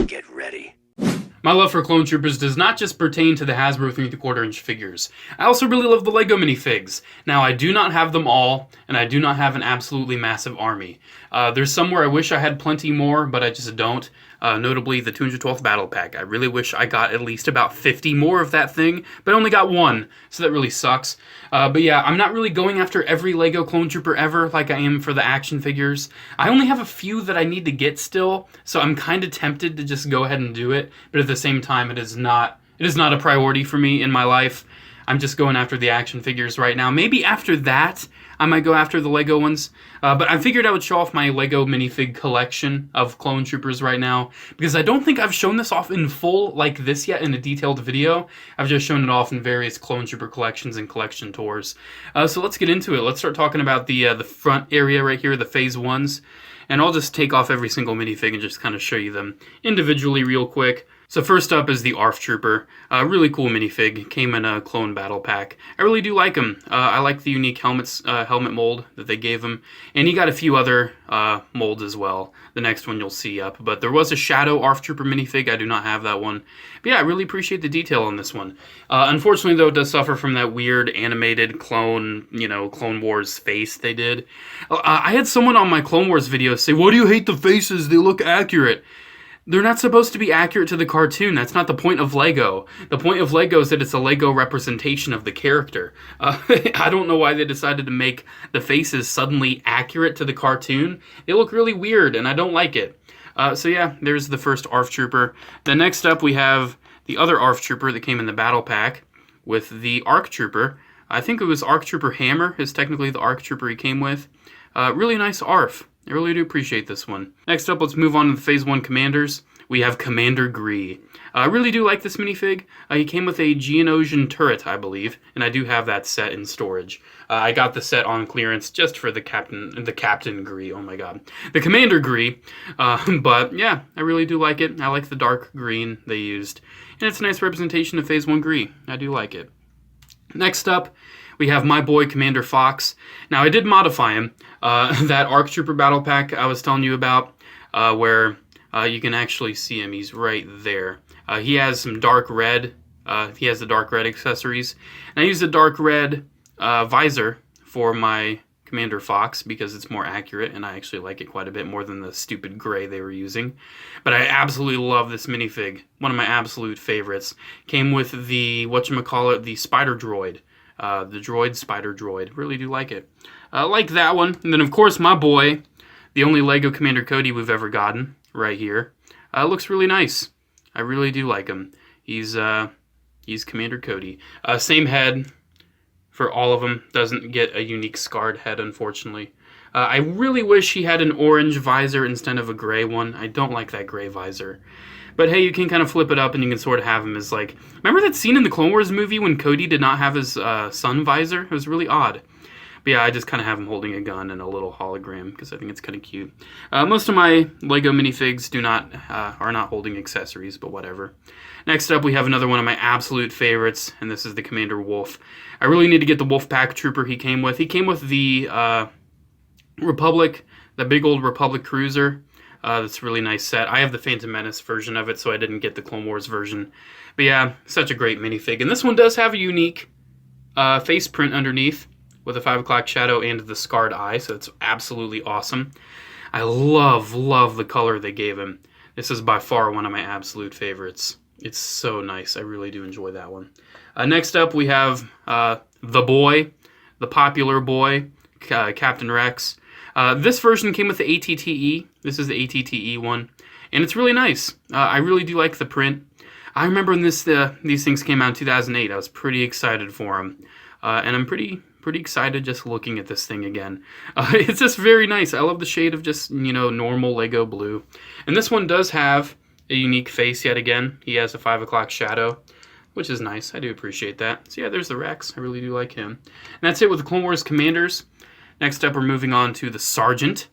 Get ready. My love for Clone Troopers does not just pertain to the Hasbro 3 3/4 inch figures. I also really love the LEGO minifigs. Now, I do not have them all, and I do not have an absolutely massive army. There's some where I wish I had plenty more, but I just don't. Notably, the 212th Battle Pack. I really wish I got at least about 50 more of that thing, but I only got one, so that really sucks. But yeah, I'm not really going after every LEGO Clone Trooper ever like I am for the action figures. I only have a few that I need to get still, so I'm kind of tempted to just go ahead and do it, but at the same time, it is not a priority for me in my life. I'm just going after the action figures right now. Maybe after that, I might go after the LEGO ones. But I figured I would show off my LEGO minifig collection of Clone Troopers right now, because I don't think I've shown this off in full like this yet in a detailed video. I've just shown it off in various Clone Trooper collections and collection tours. So let's get into it. Let's start talking about the front area right here, the Phase 1s. And I'll just take off every single minifig and just kind of show you them individually real quick. So first up is the ARF Trooper. Really cool minifig. Came in a Clone Battle Pack. I really do like him. I like the unique helmet mold that they gave him. And he got a few other molds as well. The next one you'll see up. But there was a Shadow ARF Trooper minifig. I do not have that one. But yeah, I really appreciate the detail on this one. Unfortunately, though, it does suffer from that weird animated clone, Clone Wars face they did. I had someone on my Clone Wars video say, "Why do you hate the faces? They look accurate." They're not supposed to be accurate to the cartoon. That's not the point of LEGO. The point of LEGO is that it's a LEGO representation of the character. I don't know why they decided to make the faces suddenly accurate to the cartoon. They look really weird, and I don't like it. So yeah, there's the first ARF Trooper. Then next up, we have the other ARF Trooper that came in the Battle Pack with the ARC Trooper. I think it was ARC Trooper Hammer is technically the ARC Trooper he came with. Really nice ARF. I really do appreciate this one. Next up, let's move on to the Phase 1 Commanders. We have Commander Gree. I really do like this minifig. He came with a Geonosian turret, I believe, and I do have that set in storage. I got the set on clearance just for the Captain Gree. Oh my god. The Commander Gree. But yeah, I really do like it. I like the dark green they used. And it's a nice representation of Phase 1 Gree. I do like it. Next up, we have my boy Commander Fox. Now, I did modify him. That ARC Trooper Battle Pack I was telling you about, where you can actually see him. He's right there. He has some dark red. He has the dark red accessories. And I used the dark red visor for my Commander Fox because it's more accurate, and I actually like it quite a bit more than the stupid gray they were using. But I absolutely love this minifig. One of my absolute favorites. Came with the, the Spider Droid. The droid, Spider Droid. Really do like it. Like that one. And then, of course, my boy, the only LEGO Commander Cody we've ever gotten, right here. Looks really nice. I really do like him. He's Commander Cody. Same head for all of them. Doesn't get a unique scarred head, unfortunately. I really wish he had an orange visor instead of a gray one. I don't like that gray visor. But hey, you can kind of flip it up and you can sort of have him as like... Remember that scene in the Clone Wars movie when Cody did not have his sun visor? It was really odd. But yeah, I just kind of have him holding a gun and a little hologram because I think it's kind of cute. Most of my LEGO minifigs are not holding accessories, but whatever. Next up, we have another one of my absolute favorites, and this is the Commander Wolf. I really need to get the Wolfpack Trooper he came with. He came with the Republic, the big old Republic Cruiser. That's a really nice set. I have the Phantom Menace version of it, so I didn't get the Clone Wars version. But yeah, such a great minifig. And this one does have a unique face print underneath with a 5 o'clock shadow and the scarred eye, so it's absolutely awesome. I love the color they gave him. This is by far one of my absolute favorites. It's so nice. I really do enjoy that one. Next up, we have the boy, the popular boy, Captain Rex. This version came with the ATTE. This is the ATTE one, and it's really nice. I really do like the print. I remember when these things came out in 2008. I was pretty excited for them, and I'm pretty excited just looking at this thing again. It's just very nice. I love the shade of just normal Lego blue, and this one does have a unique face yet again. He has a 5 o'clock shadow, which is nice. I do appreciate that. So yeah, there's the Rex. I really do like him. And that's it with the Clone Wars Commanders. Next up, we're moving on to the Sergeant,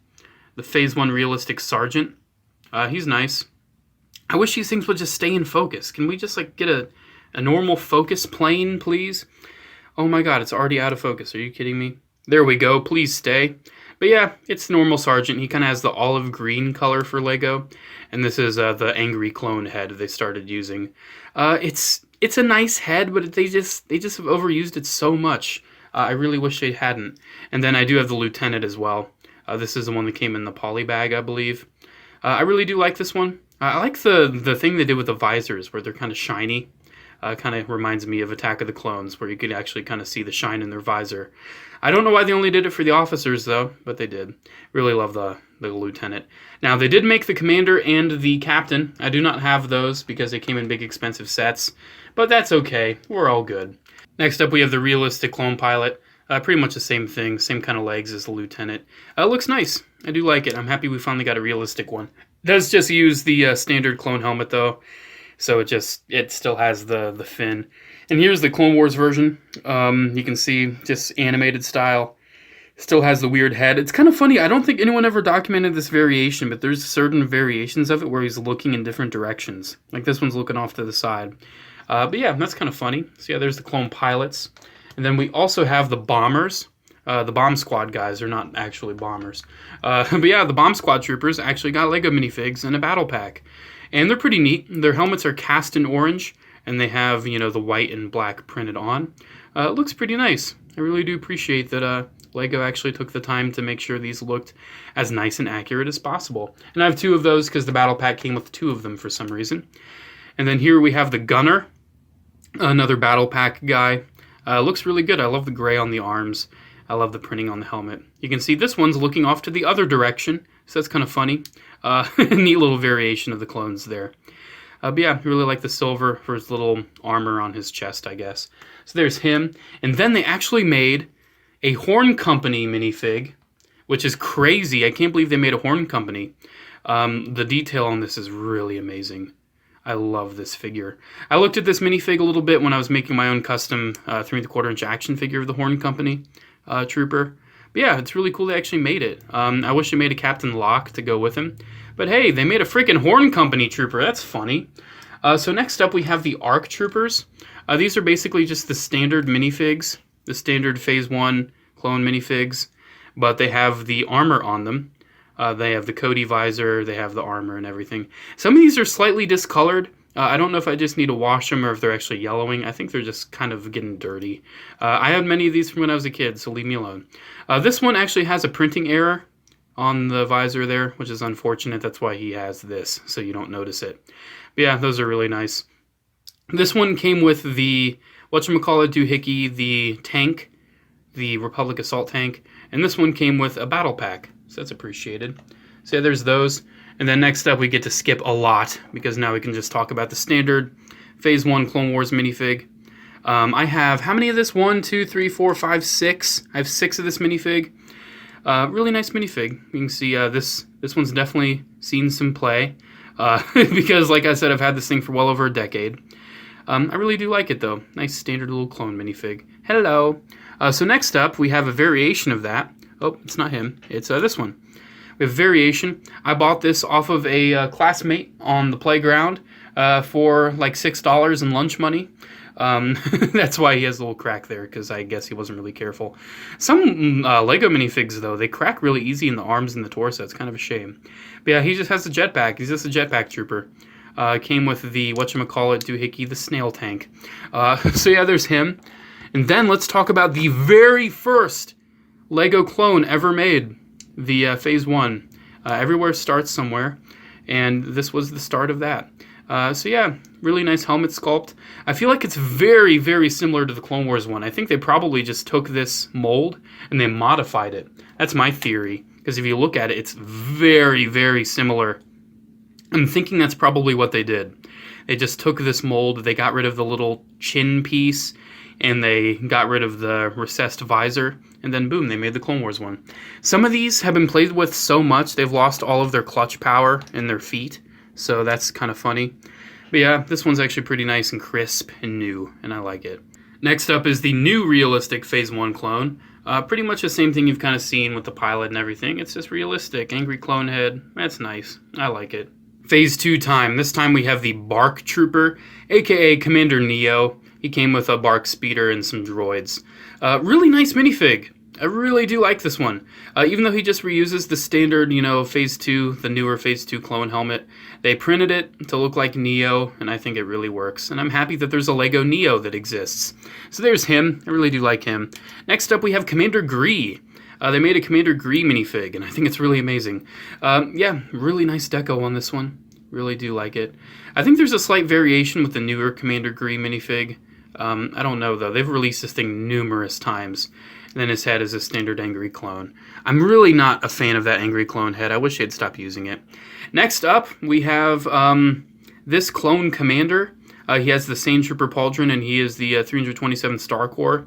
the Phase 1 Realistic Sergeant. He's nice. I wish these things would just stay in focus. Can we just get a normal focus plane, please? Oh my god, it's already out of focus. Are you kidding me? There we go. Please stay. But yeah, it's normal Sergeant. He kind of has the olive green color for Lego, and this is the angry clone head they started using. It's a nice head, but they just have overused it so much. I really wish they hadn't. And then I do have the Lieutenant as well. This is the one that came in the poly bag, I believe. I really do like this one. I like the thing they did with the visors, where they're kind of shiny. Kind of reminds me of Attack of the Clones, where you could actually kind of see the shine in their visor. I don't know why they only did it for the officers, though, but they did. Really love the Lieutenant. Now, they did make the Commander and the Captain. I do not have those because they came in big, expensive sets, but that's okay. We're all good. Next up, we have the realistic clone pilot. Pretty much the same thing, same kind of legs as the Lieutenant. It looks nice. I do like it. I'm happy we finally got a realistic one. It does just use the standard clone helmet, though. So it still has the fin. And here's the Clone Wars version. You can see just animated style. Still has the weird head. It's kind of funny. I don't think anyone ever documented this variation, but there's certain variations of it where he's looking in different directions. Like this one's looking off to the side. But yeah, that's kind of funny. So yeah, there's the clone pilots. And then we also have the bombers. The bomb squad guys are not actually bombers. But yeah, the bomb squad troopers actually got Lego minifigs and a battle pack. And they're pretty neat. Their helmets are cast in orange, and they have, you know, the white and black printed on. It looks pretty nice. I really do appreciate that Lego actually took the time to make sure these looked as nice and accurate as possible. And I have two of those because the battle pack came with two of them for some reason. And then here we have the gunner, another battle pack guy. Looks really good. I love the gray on the arms. I love the printing on the helmet. You can see this one's looking off to the other direction, so that's kind of funny. Neat little variation of the clones there. But yeah, I really like the silver for his little armor on his chest, I guess. So there's him. And then they actually made a Horn Company minifig, which is crazy. I can't believe they made a Horn Company. The detail on this is really amazing. I love this figure. I looked at this minifig a little bit when I was making my own custom 3 1/4 inch action figure of the Horn Company trooper. But yeah, it's really cool they actually made it. I wish they made a Captain Locke to go with him. But hey, they made a freaking Horn Company trooper. That's funny. So next up we have the ARC troopers. These are basically just the standard minifigs, the standard Phase 1 clone minifigs, but they have the armor on them. They have the Cody visor, they have the armor and everything. Some of these are slightly discolored. I don't know if I just need to wash them or if they're actually yellowing. I think they're just kind of getting dirty. I had many of these from when I was a kid, so leave me alone. This one actually has a printing error on the visor there, which is unfortunate. That's why he has this, so you don't notice it. But yeah, those are really nice. This one came with the, whatchamacallit doohickey, the tank, the Republic Assault tank, and this one came with a battle pack, so that's appreciated. So yeah, there's those. And then next up we get to skip a lot, because now we can just talk about the standard Phase 1 Clone Wars minifig. I have, how many of this? 1, 2, 3, 4, 5, 6. I have 6 of this minifig. Really nice minifig. You can see this one's definitely seen some play, because like I said, I've had this thing for well over a decade. I really do like it though. Nice standard little clone minifig. Hello! So next up we have a variation of that. Oh, it's not him. It's this one. We have variation. I bought this off of a classmate on the playground for like $6 in lunch money. That's why he has a little crack there, because I guess he wasn't really careful. Some Lego minifigs, though, they crack really easy in the arms and the torso. It's kind of a shame. But yeah, he just has a jetpack. He's just a jetpack trooper. Came with the, whatchamacallit, doohickey, the snail tank. So yeah, there's him. And then let's talk about the very first Lego clone ever made. The Phase 1. Everywhere starts somewhere, and this was the start of that. So yeah, really nice helmet sculpt. I feel like it's very, very similar to the Clone Wars one. I think they probably just took this mold and they modified it. That's my theory, because if you look at it, it's very, very similar. I'm thinking that's probably what they did. They just took this mold, they got rid of the little chin piece, and they got rid of the recessed visor, and then boom, they made the Clone Wars one. Some of these have been played with so much, they've lost all of their clutch power in their feet, so that's kind of funny. But yeah, this one's actually pretty nice and crisp and new, and I like it. Next up is the new realistic Phase 1 clone. Pretty much the same thing you've kind of seen with the pilot and everything. It's just realistic, angry clone head. That's nice. I like it. Phase 2 time. This time we have the Bark Trooper, aka Commander Neo. He came with a Bark Speeder and some droids. Really nice minifig. I really do like this one. Even though he just reuses the standard, Phase 2, the newer Phase 2 clone helmet, they printed it to look like Neo, and I think it really works. And I'm happy that there's a Lego Neo that exists. So there's him. I really do like him. Next up, we have Commander Gree. They made a Commander Gree minifig, and I think it's really amazing. Yeah, really nice deco on this one. Really do like it. I think there's a slight variation with the newer Commander Gree minifig. I don't know, though. They've released this thing numerous times. And then his head is a standard angry clone. I'm really not a fan of that angry clone head. I wish they'd stop using it. Next up, we have this clone commander. He has the Sane Trooper Pauldron, and he is the 327th Star Corps.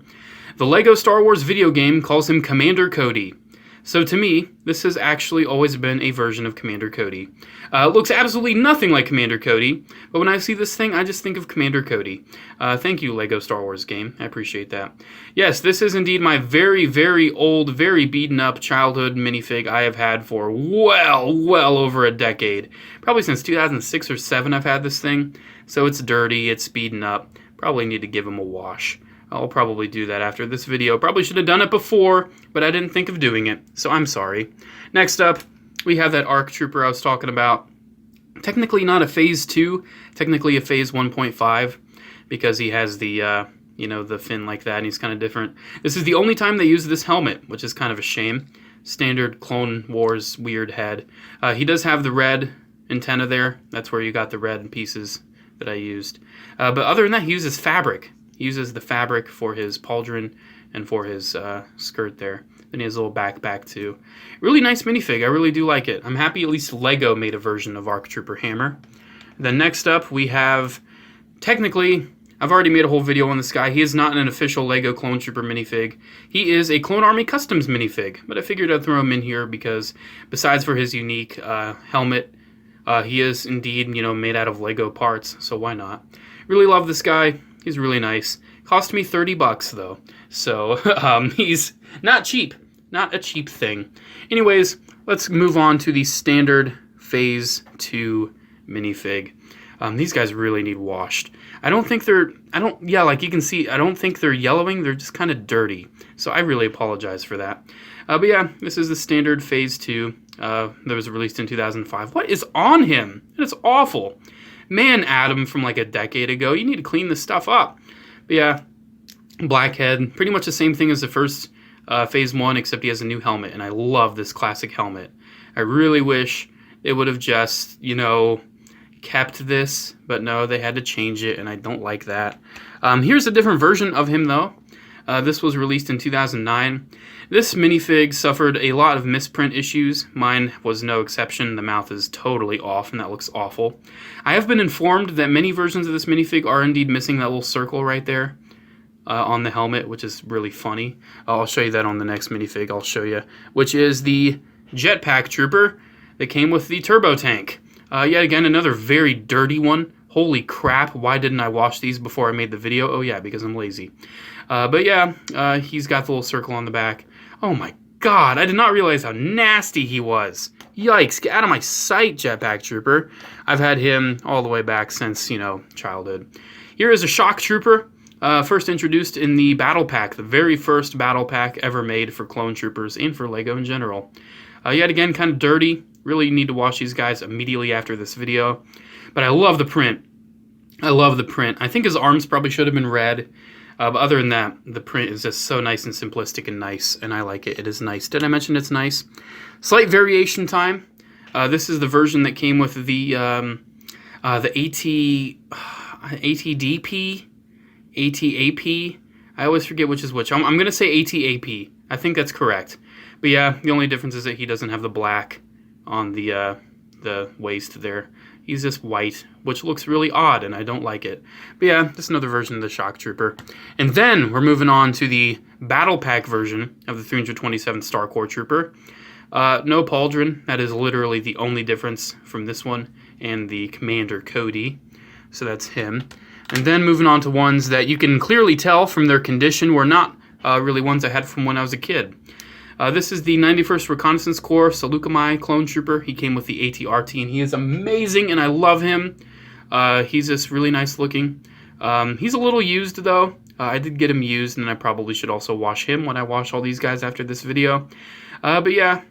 The Lego Star Wars video game calls him Commander Cody. So to me, this has actually always been a version of Commander Cody. It looks absolutely nothing like Commander Cody, but when I see this thing, I just think of Commander Cody. Thank you, Lego Star Wars game. I appreciate that. Yes, this is indeed my very, very old, very beaten up childhood minifig I have had for well over a decade. Probably since 2006 or 7 I've had this thing. So it's dirty, it's beaten up. Probably need to give him a wash. I'll probably do that after this video. Probably should have done it before, but I didn't think of doing it, so I'm sorry. Next up, we have that ARC Trooper I was talking about. Technically not a Phase 2, technically a Phase 1.5, because he has the, the fin like that, and he's kind of different. This is the only time they use this helmet, which is kind of a shame. Standard Clone Wars weird head. He does have the red antenna there. That's where you got the red pieces that I used. But other than that, he uses fabric. He uses the fabric for his pauldron and for his skirt there. Then he has a little backpack too. Really nice minifig. I really do like it. I'm happy at least Lego made a version of ARC Trooper Hammer. Then next up we have, technically, I've already made a whole video on this guy. He is not an official Lego Clone Trooper minifig. He is a Clone Army Customs minifig. But I figured I'd throw him in here because besides for his unique helmet, he is indeed, made out of Lego parts. So why not? Really love this guy. He's really nice. Cost me $30 though, so he's not cheap. Not a cheap thing. Anyways, let's move on to the standard Phase 2 minifig. These guys really need washed. Like you can see, I don't think they're yellowing. They're just kind of dirty. So I really apologize for that. But yeah, this is the standard Phase 2 that was released in 2005. What is on him? It's awful. Man, Adam from like a decade ago, you need to clean this stuff up. But yeah, black head, pretty much the same thing as the first Phase 1, except he has a new helmet, and I love this classic helmet. I really wish they would have just, kept this, but no, they had to change it, and I don't like that. Here's a different version of him, though. This was released in 2009. This minifig suffered a lot of misprint issues. Mine was no exception. The mouth is totally off, and that looks awful. I have been informed that many versions of this minifig are indeed missing that little circle right there on the helmet, which is really funny. I'll show you that on the next minifig I'll show you, which is the Jetpack Trooper that came with the turbo tank. Yet again, another very dirty one. Holy crap, why didn't I wash these before I made the video? Oh yeah, because I'm lazy. But yeah, he's got the little circle on the back. Oh my god, I did not realize how nasty he was. Yikes, get out of my sight, Jetpack Trooper. I've had him all the way back since, childhood. Here is a Shock Trooper, first introduced in the Battle Pack, the very first Battle Pack ever made for Clone Troopers and for Lego in general. Yet again, kind of dirty. Really need to wash these guys immediately after this video. But I love the print. I love the print. I think his arms probably should have been red. But other than that, the print is just so nice and simplistic and nice, and I like it. It is nice. Did I mention it's nice? Slight variation time. This is the version that came with the ATDP, ATAP. I always forget which is which. I'm going to say ATAP. I think that's correct. But yeah, the only difference is that he doesn't have the black on the waist there. He's just white, which looks really odd, and I don't like it. But yeah, just another version of the Shock Trooper. And then we're moving on to the Battle Pack version of the 327th Star Corps Trooper. No pauldron. That is literally the only difference from this one and the Commander Cody. So that's him. And then moving on to ones that you can clearly tell from their condition were not really ones I had from when I was a kid. This is the 91st Reconnaissance Corps Seleucami Clone Trooper. He came with the AT-RT, and he is amazing, and I love him. He's just really nice looking. He's a little used, though. I did get him used, and I probably should also wash him when I wash all these guys after this video. But yeah,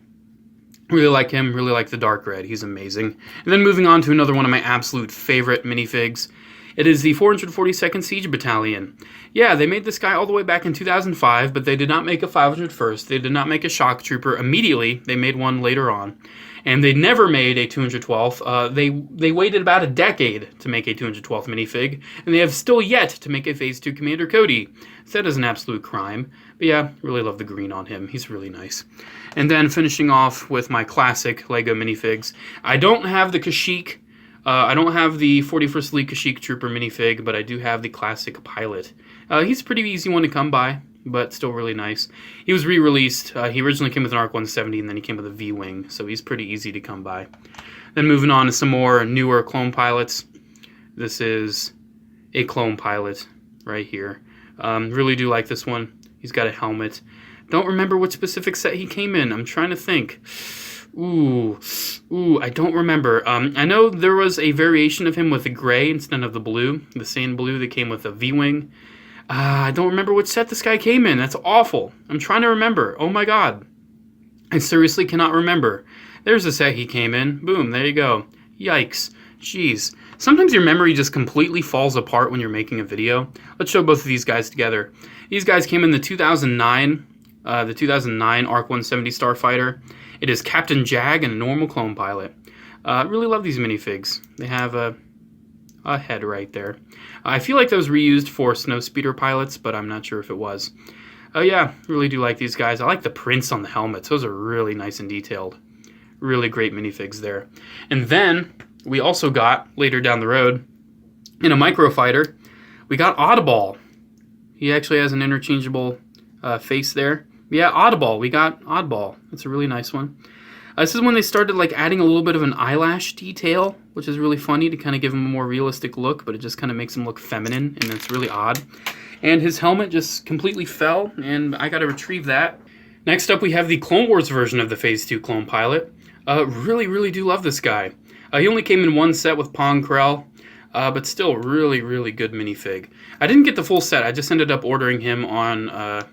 really like him, really like the dark red. He's amazing. And then moving on to another one of my absolute favorite minifigs. It is the 442nd Siege Battalion. Yeah, they made this guy all the way back in 2005, but they did not make a 501st. They did not make a Shock Trooper immediately. They made one later on. And they never made a 212th. They waited about a decade to make a 212th minifig, and they have still yet to make a Phase 2 Commander Cody. So that is an absolute crime. But yeah, really love the green on him. He's really nice. And then finishing off with my classic LEGO minifigs. I don't have the Kashyyyk. I don't have the 41st League Kashyyyk Trooper minifig, but I do have the classic pilot. He's a pretty easy one to come by, but still really nice. He was re-released. He originally came with an ARC 170, and then he came with a V-Wing, so he's pretty easy to come by. Then moving on to some more newer clone pilots. This is a clone pilot right here. Really do like this one. He's got a helmet. Don't remember what specific set he came in. I'm trying to think. Ooh, I don't remember. I know there was a variation of him with the gray instead of the blue, the sand blue that came with a V-Wing. I don't remember which set this guy came in. That's awful. I'm trying to remember. Oh my god. I seriously cannot remember. There's the set he came in. Boom, there you go. Yikes. Jeez. Sometimes your memory just completely falls apart when you're making a video. Let's show both of these guys together. These guys came in the 2009 ARC 170 Starfighter. It is Captain Jag and a normal clone pilot. Really love these minifigs. They have a head right there. I feel like that was reused for Snowspeeder pilots, but I'm not sure if it was. Yeah, really do like these guys. I like the prints on the helmets. Those are really nice and detailed. Really great minifigs there. And then we also got, later down the road, in a microfighter, we got Oddball. He actually has an interchangeable face there. Yeah, Oddball. We got Oddball. That's a really nice one. This is when they started like adding a little bit of an eyelash detail, which is really funny to kind of give him a more realistic look, but it just kind of makes him look feminine, and it's really odd. And his helmet just completely fell, and I got to retrieve that. Next up, we have the Clone Wars version of the Phase 2 clone pilot. Really do love this guy. He only came in one set with Pong Krell, but still really good minifig. I didn't get the full set. I just ended up ordering him on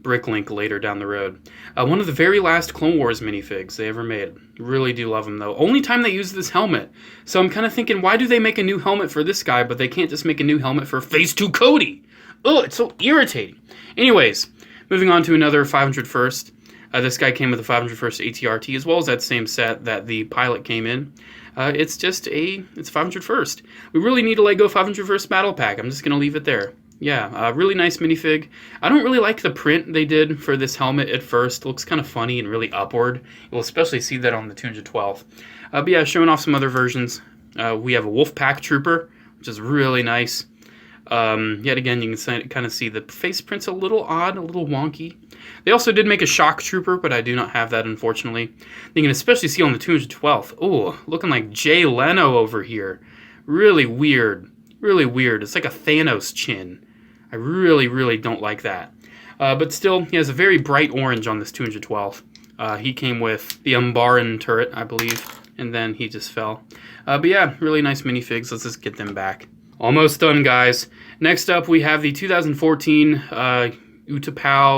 Bricklink later down the road. One of the very last Clone Wars minifigs they ever made. Really do love him, though. Only time they use this helmet. So I'm kind of thinking, why do they make a new helmet for this guy, but they can't just make a new helmet for Phase 2 Cody? Ugh, it's so irritating. Anyways, moving on to another 501st. This guy came with a 501st ATRT, as well as that same set that the pilot came in. It's 501st. We really need a LEGO 501st Battle Pack. I'm just going to leave it there. Yeah, really nice minifig. I don't really like the print they did for this helmet at first. It looks kind of funny and really upward. You'll especially see that on the 212th. But yeah, showing off some other versions. We have a Wolfpack Trooper, which is really nice. Yet again, you can kind of see the face print's a little odd, a little wonky. They also did make a Shock Trooper, but I do not have that, unfortunately. You can especially see on the 212th. Oh, looking like Jay Leno over here. Really weird. Really weird. It's like a Thanos chin. I really don't like that. But still, he has a very bright orange on this 212th. He came with the Umbaran turret, I believe, and then he just fell. But yeah, really nice minifigs. Let's just get them back. Almost done, guys. Next up, we have the 2014 Utapau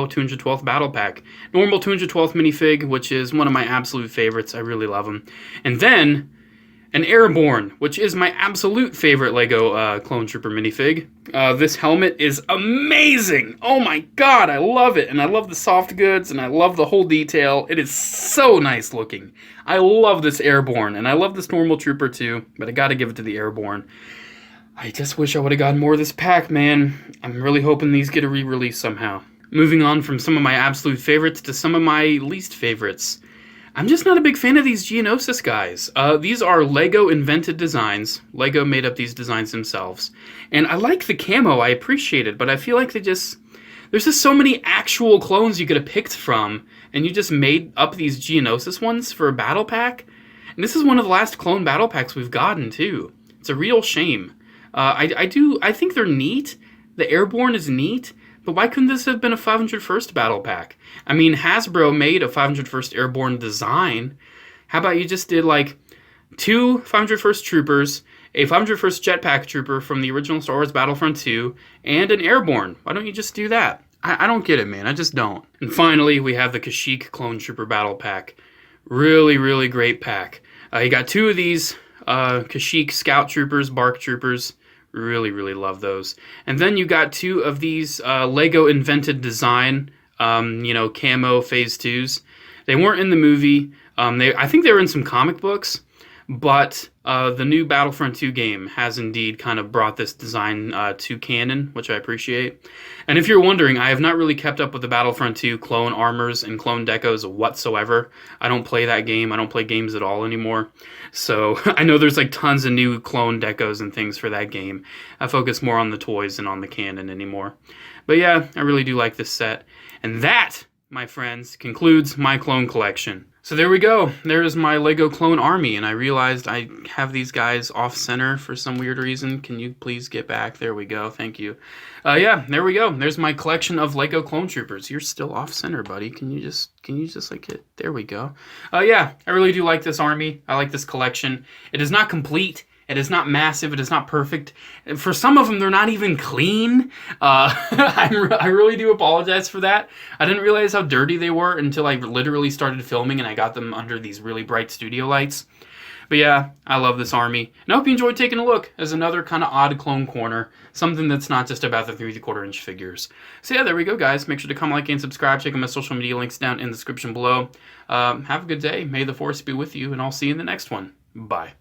212th Battle Pack. Normal 212th minifig, which is one of my absolute favorites. I really love him. And then an Airborne, which is my absolute favorite LEGO Clone Trooper minifig. This helmet is amazing! Oh my god, I love it! And I love the soft goods, and I love the whole detail. It is so nice looking. I love this Airborne, and I love this normal Trooper too, but I gotta give it to the Airborne. I just wish I would have gotten more of this pack, man. I'm really hoping these get a re-release somehow. Moving on from some of my absolute favorites to some of my least favorites. I'm just not a big fan of these Geonosis guys. These are LEGO invented designs. LEGO made up these designs themselves. And I like the camo, I appreciate it, but I feel like there's just so many actual clones you could have picked from, and you just made up these Geonosis ones for a battle pack. And this is one of the last clone battle packs we've gotten, too. It's a real shame. I think they're neat. The Airborne is neat. But why couldn't this have been a 501st Battle Pack? I mean, Hasbro made a 501st Airborne design. How about you just did, like, 2 501st Troopers, a 501st Jetpack Trooper from the original Star Wars Battlefront 2, and an Airborne. Why don't you just do that? I don't get it, man. I just don't. And finally, we have the Kashyyyk Clone Trooper Battle Pack. Really, really great pack. You got 2 of these Kashyyyk Scout Troopers, Bark Troopers. Really, really love those. And then you got 2 of these Lego Invented Design, camo Phase 2s. They weren't in the movie. I think they were in some comic books. But the new Battlefront 2 game has indeed kind of brought this design to canon, which I appreciate. And if you're wondering, I have not really kept up with the Battlefront 2 clone armors and clone decos whatsoever. I don't play that game. I don't play games at all anymore. So I know there's like tons of new clone decos and things for that game. I focus more on the toys than on the canon anymore. But yeah, I really do like this set. And that, my friends, concludes my clone collection. So there we go. There is my Lego clone army, and I realized I have these guys off-center for some weird reason. Can you please get back? There we go. Thank you. Yeah, there we go. There's my collection of Lego clone troopers. You're still off-center, buddy. Can you just like it? There we go. Yeah, I really do like this army. I like this collection. It is not complete. It is not massive. It is not perfect. For some of them, they're not even clean. I really do apologize for that. I didn't realize how dirty they were until I literally started filming and I got them under these really bright studio lights. But yeah, I love this army. And I hope you enjoyed taking a look as another kind of odd clone corner. Something that's not just about the 3¼ inch figures. So yeah, there we go, guys. Make sure to comment, like, and subscribe. Check out my social media links down in the description below. Have a good day. May the Force be with you, and I'll see you in the next one. Bye.